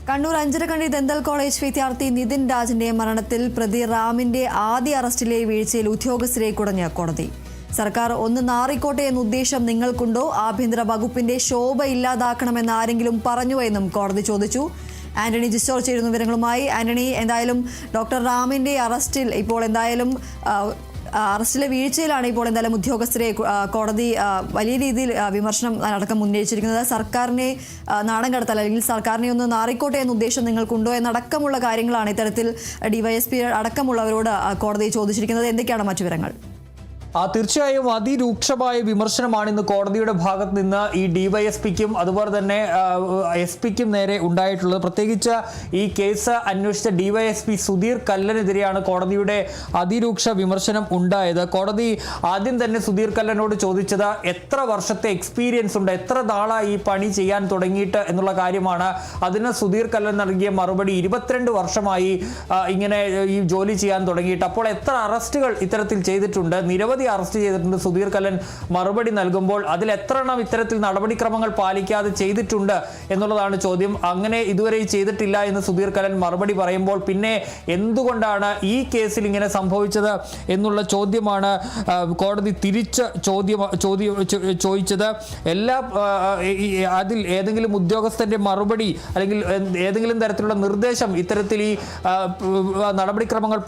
Kannur Anjarakandy dental college വിദ്യാർത്ഥി നിതിൻ രാജിന്റെ മരണത്തിൽ പ്രതി റാമിന്റെ ആദ്യ അറസ്റ്റിലെ വീഴ്ചയിൽ ഉദ്യോഗസ്ഥരെ കുടഞ്ഞ കോടതി. സർക്കാർ ഒന്ന് നാറിക്കോട്ടെ എന്ന ഉദ്ദേശം നിങ്ങൾക്കുണ്ടോ? ആഭ്യന്തര വകുപ്പിന്റെ ശോഭ ഇല്ലാതാക്കണമെന്ന് ആരെങ്കിലും പറഞ്ഞുവോ എന്നും കോടതി ചോദിച്ചു. ആന്റണി ജിസ്റ്റോർ ചേരുന്ന വിവരങ്ങളുമായി. ആന്റണി, എന്തായാലും ഡോക്ടർ റാമിന്റെ അറസ്റ്റിൽ ഇപ്പോൾ അറസ്റ്റിലെ വീഴ്ചയിലാണ് ഇപ്പോൾ എന്തായാലും ഉദ്യോഗസ്ഥരെ കോടതി വലിയ രീതിയിൽ വിമർശനം അടക്കം ഉന്നയിച്ചിരിക്കുന്നത്. സർക്കാരിനെ നാണം കടത്തൽ അല്ലെങ്കിൽ സർക്കാരിനെ ഒന്ന് നാറിക്കോട്ടെ എന്ന ഉദ്ദേശം നിങ്ങൾക്കുണ്ടോ എന്നടക്കമുള്ള കാര്യങ്ങളാണ് ഇത്തരത്തിൽ ഡിവൈഎസ്പി അടക്കമുള്ളവരോട് കോടതി ചോദിച്ചിരിക്കുന്നത്. എന്തൊക്കെയാണ് മറ്റു വിവരങ്ങൾ? തീർച്ചയായും അതിരൂക്ഷമായ വിമർശനമാണ് ഇന്ന് കോടതിയുടെ ഭാഗത്ത് നിന്ന് ഈ ഡിവൈഎസ്പിക്കും അതുപോലെ തന്നെ എസ്പിക്കും നേരെ ഉണ്ടായിട്ടുള്ളത്. പ്രത്യേകിച്ച് ഈ കേസ് അന്വേഷിച്ച ഡിവൈഎസ്പി സുധീർ കല്ലനെതിരെയാണ് കോടതിയുടെ അതിരൂക്ഷ വിമർശനം ഉണ്ടായത്. കോടതി ആദ്യം തന്നെ സുധീർ കല്ലനോട് ചോദിച്ചത് എത്ര വർഷത്തെ എക്സ്പീരിയൻസ് ഉണ്ട്, എത്ര നാളായി ഈ പണി ചെയ്യാൻ തുടങ്ങിയിട്ട് എന്നുള്ള കാര്യമാണ്. അതിന് സുധീർ കല്ലൻ നൽകിയ മറുപടി 22 വർഷമായി ഇങ്ങനെ ഈ ജോലി ചെയ്യാൻ തുടങ്ങിയിട്ട്. അപ്പോൾ എത്ര അറസ്റ്റുകൾ ഇത്തരത്തിൽ ചെയ്തിട്ടുണ്ട്? നിരവധി അറസ്റ്റ് ചെയ്തിട്ടുണ്ട് സുധീർ കല്ലൻ മറുപടി നൽകുമ്പോൾ. അതിൽ എത്ര എണ്ണം ഇത്തരത്തിൽ നടപടിക്രമങ്ങൾ പാലിക്കാതെ ചെയ്തിട്ടുണ്ട് എന്നുള്ളതാണ് ചോദ്യം. അങ്ങനെ ഇതുവരെ ചെയ്തിട്ടില്ല എന്ന് സുധീർ കല്ലൻ മറുപടി പറയുമ്പോൾ പിന്നെ എന്തുകൊണ്ടാണ് ഈ കേസിൽ ഇങ്ങനെ സംഭവിച്ചത് എന്നുള്ള ചോദ്യമാണ് കോടതി തിരിച്ച് ചോദിച്ചത്. അതിൽ ഏതെങ്കിലും ഉദ്യോഗസ്ഥന്റെ മറുപടി അല്ലെങ്കിൽ ഏതെങ്കിലും തരത്തിലുള്ള നിർദ്ദേശം ഇത്തരത്തിൽ ഈ നടപടിക്രമങ്ങൾ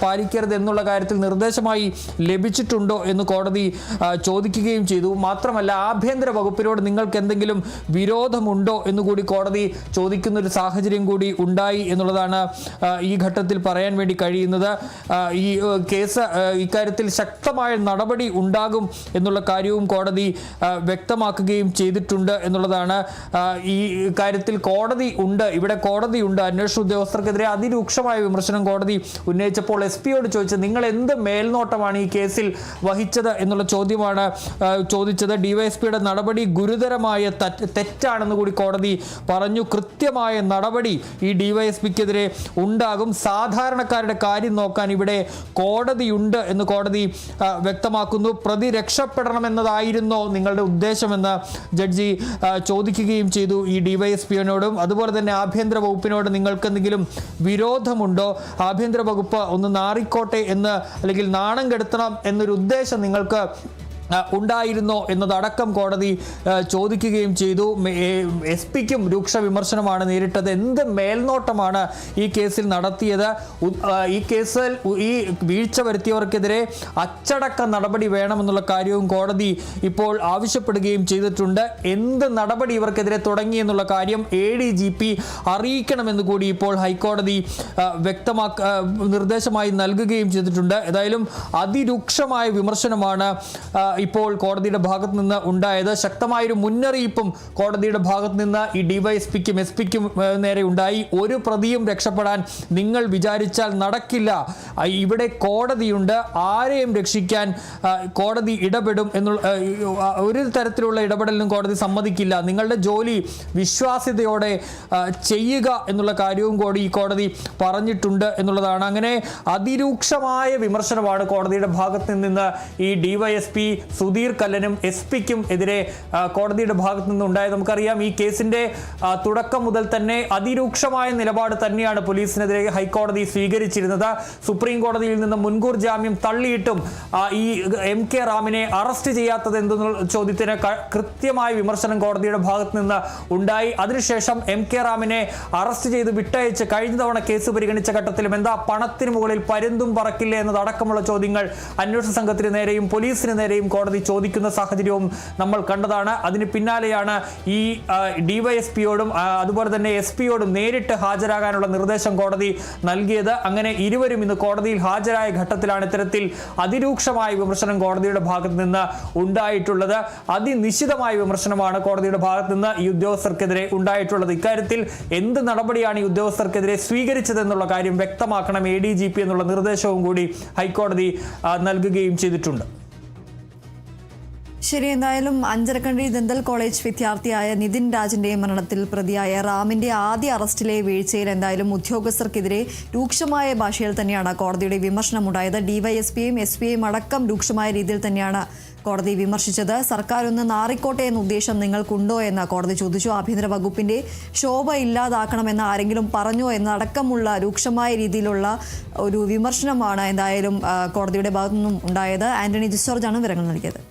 പാലിക്കരുത് എന്നുള്ള കാര്യത്തിൽ നിർദ്ദേശമായി ലഭിച്ചിട്ടുണ്ടോ എന്ന് കോടതി ചോദിക്കുകയും ചെയ്തു. മാത്രമല്ല, ആഭ്യന്തര വകുപ്പിനോട് നിങ്ങൾക്ക് എന്തെങ്കിലും വിരോധമുണ്ടോ എന്നുകൂടി കോടതി ചോദിക്കുന്ന ഒരു സാഹചര്യം കൂടി ഉണ്ടായി എന്നുള്ളതാണ് ഈ ഘട്ടത്തിൽ പറയാൻ വേണ്ടി കഴിയുന്നത്. ഈ കേസ് ഇക്കാര്യത്തിൽ ശക്തമായ നടപടി ഉണ്ടാകും എന്നുള്ള കാര്യവും കോടതി വ്യക്തമാക്കുകയും ചെയ്തിട്ടുണ്ട് എന്നുള്ളതാണ്. ഈ കാര്യത്തിൽ ഇവിടെ കോടതിയുണ്ട്. അന്വേഷണ ഉദ്യോഗസ്ഥർക്കെതിരെ അതിരൂക്ഷമായ വിമർശനം കോടതി ഉന്നയിച്ചപ്പോൾ എസ്പിയോട് ചോദിച്ചത് നിങ്ങൾ എന്ത് മേൽനോട്ടമാണ് ഈ കേസിൽ വഹിച്ചത് എന്നുള്ള ചോദ്യമാണ് ചോദിച്ചത്. ഡിവൈഎസ്പിയുടെ നടപടി ഗുരുതരമായ തെറ്റാണെന്ന് കൂടി കോടതി പറഞ്ഞു. കൃത്യമായ നടപടി ഈ ഡിവൈഎസ്പിക്കെതിരെ ഉണ്ടാകും. സാധാരണക്കാരുടെ കാര്യം നോക്കാൻ ഇവിടെ കോടതിയുണ്ട് എന്ന് കോടതി വ്യക്തമാക്കുന്നു. പ്രതി രക്ഷപ്പെടണമെന്നതായിരുന്നോ നിങ്ങളുടെ ഉദ്ദേശമെന്ന് ജഡ്ജി ചോദിക്കുകയും ചെയ്തു ഈ ഡിവൈഎസ്പിയോടും. അതുപോലെ തന്നെ ആഭ്യന്തര വകുപ്പിനോട് നിങ്ങൾക്ക് എന്തെങ്കിലും വിരോധമുണ്ടോ? ആഭ്യന്തര വകുപ്പ് ഒന്ന് നാറിക്കോട്ടെ എന്ന് അല്ലെങ്കിൽ നാണം കെടുത്തണം എന്നൊരു ഉദ്ദേശം നിങ്ങൾക്ക് ഉണ്ടായിരുന്നോ എന്നതടക്കം കോടതി ചോദിക്കുകയും ചെയ്തു. എസ് പിക്കും രൂക്ഷ വിമർശനമാണ് നേരിട്ടത്. എന്ത് മേൽനോട്ടമാണ് ഈ കേസിൽ നടത്തിയത്? ഈ കേസിൽ ഈ വീഴ്ച വരുത്തിയവർക്കെതിരെ അച്ചടക്ക നടപടി വേണമെന്നുള്ള കാര്യവും കോടതി ഇപ്പോൾ ആവശ്യപ്പെടുകയും ചെയ്തിട്ടുണ്ട്. എന്ത് നടപടി ഇവർക്കെതിരെ തുടങ്ങി എന്നുള്ള കാര്യം ADGP അറിയിക്കണമെന്ന് കൂടി ഇപ്പോൾ ഹൈക്കോടതി നിർദ്ദേശമായി നൽകുകയും ചെയ്തിട്ടുണ്ട്. ഏതായാലും അതിരൂക്ഷമായ വിമർശനമാണ് ഇപ്പോൾ കോടതിയുടെ ഭാഗത്ത് നിന്ന് ഉണ്ടായത്. ശക്തമായൊരു മുന്നറിയിപ്പും കോടതിയുടെ ഭാഗത്ത് നിന്ന് ഈ ഡിവൈഎസ്പിക്കും എസ്പിക്കും നേരെ ഉണ്ടായി. ഒരു പ്രതിയും രക്ഷപ്പെടാൻ നിങ്ങൾ വിചാരിച്ചാൽ നടക്കില്ല. ഇവിടെ കോടതിയുണ്ട്. ആരെയും രക്ഷിക്കാൻ കോടതി ഇടപെടും എന്നുള്ള ഒരു തരത്തിലുള്ള ഇടപെടലിനും കോടതി സമ്മതിക്കില്ല. നിങ്ങളുടെ ജോലി വിശ്വാസ്യതയോടെ ചെയ്യുക എന്നുള്ള കാര്യവും കൂടി ഈ കോടതി പറഞ്ഞിട്ടുണ്ട് എന്നുള്ളതാണ്. അങ്ങനെ അതിരൂക്ഷമായ വിമർശനമാണ് കോടതിയുടെ ഭാഗത്ത് നിന്ന് ഈ ഡിവൈഎസ്പി സുധീർ കല്ലനും എസ്പിക്കും എതിരെ കോടതിയുടെ ഭാഗത്തു നിന്നുണ്ടായത്. നമുക്കറിയാം ഈ കേസിന്റെ തുടക്കം മുതൽ തന്നെ അതിരൂക്ഷമായ നിലപാട് തന്നെയാണ് പോലീസിനെതിരെ ഹൈക്കോടതി സ്വീകരിച്ചിരുന്നത്. സുപ്രീം കോടതിയിൽ നിന്ന് മുൻകൂർ ജാമ്യം തള്ളിയിട്ടും ഈ MK റാമിനെ അറസ്റ്റ് ചെയ്യാത്തത് എന്തെന്നുള്ള ചോദ്യത്തിന് കൃത്യമായ വിമർശനം കോടതിയുടെ ഭാഗത്ത് നിന്ന് ഉണ്ടായി. അതിനുശേഷം MK റാമിനെ അറസ്റ്റ് ചെയ്ത് വിട്ടയച്ച് കഴിഞ്ഞ തവണ കേസ് പരിഗണിച്ച ഘട്ടത്തിലും എന്താ പണത്തിന് മുകളിൽ പരുന്തും പറക്കില്ലേ എന്നതടക്കമുള്ള ചോദ്യങ്ങൾ അന്വേഷണ സംഘത്തിന് നേരെയും പോലീസിന് നേരെയും കോടതി ചോദിക്കുന്ന സാഹചര്യവും നമ്മൾ കണ്ടതാണ്. അതിന് പിന്നാലെയാണ് ഈ ഡിവൈഎസ്പിയോടും അതുപോലെ തന്നെ എസ്പിയോടും നേരിട്ട് ഹാജരാകാനുള്ള നിർദ്ദേശം കോടതി നൽകിയത്. അങ്ങനെ ഇരുവരും ഇന്ന് കോടതിയിൽ ഹാജരായ ഘട്ടത്തിലാണ് ഇത്തരത്തിൽ അതിരൂക്ഷമായ വിമർശനം കോടതിയുടെ ഭാഗത്ത് നിന്ന് ഉണ്ടായിട്ടുള്ളത്. അതിനിശ്ചിതമായ വിമർശനമാണ് കോടതിയുടെ ഭാഗത്ത് നിന്ന് ഈ ഉദ്യോഗസ്ഥർക്കെതിരെ ഉണ്ടായിട്ടുള്ളത്. ഇക്കാര്യത്തിൽ എന്ത് നടപടിയാണ് ഈ ഉദ്യോഗസ്ഥർക്കെതിരെ സ്വീകരിച്ചതെന്നുള്ള കാര്യം വ്യക്തമാക്കണം ADGP എന്നുള്ള നിർദ്ദേശവും കൂടി ഹൈക്കോടതി നൽകുകയും ചെയ്തിട്ടുണ്ട്. ശരി, എന്തായാലും അഞ്ചരക്കണ്ടി ദന്തൽ കോളേജ് വിദ്യാർത്ഥിയായ നിതിൻ രാജിന്റെ മരണത്തിൽ പ്രതിയായ റാമിന്റെ ആദ്യ അറസ്റ്റിലെ വീഴ്ചയിൽ എന്തായാലും ഉദ്യോഗസ്ഥർക്കെതിരെ രൂക്ഷമായ ഭാഷയിൽ തന്നെയാണ് കോടതിയുടെ വിമർശനമുണ്ടായത്. ഡിവൈഎസ്പിയും എസ്പിയും അടക്കം രൂക്ഷമായ രീതിയിൽ തന്നെയാണ് കോടതി വിമർശിച്ചത്. സർക്കാർ ഒന്ന് നാറിക്കോട്ടെ എന്ന ഉദ്ദേശം നിങ്ങൾക്കുണ്ടോ എന്ന് കോടതി ചോദിച്ചു. ആഭ്യന്തര വകുപ്പിന്റെ ശോഭ ഇല്ലാതാക്കണമെന്ന് ആരെങ്കിലും പറഞ്ഞോ എന്നടക്കമുള്ള രൂക്ഷമായ രീതിയിലുള്ള ഒരു വിമർശനമാണ് എന്തായാലും കോടതിയുടെ ഭാഗത്തു നിന്നും ഉണ്ടായത്. ആന്റണി ജിസോർജാണ് വിവരങ്ങൾ നൽകിയത്.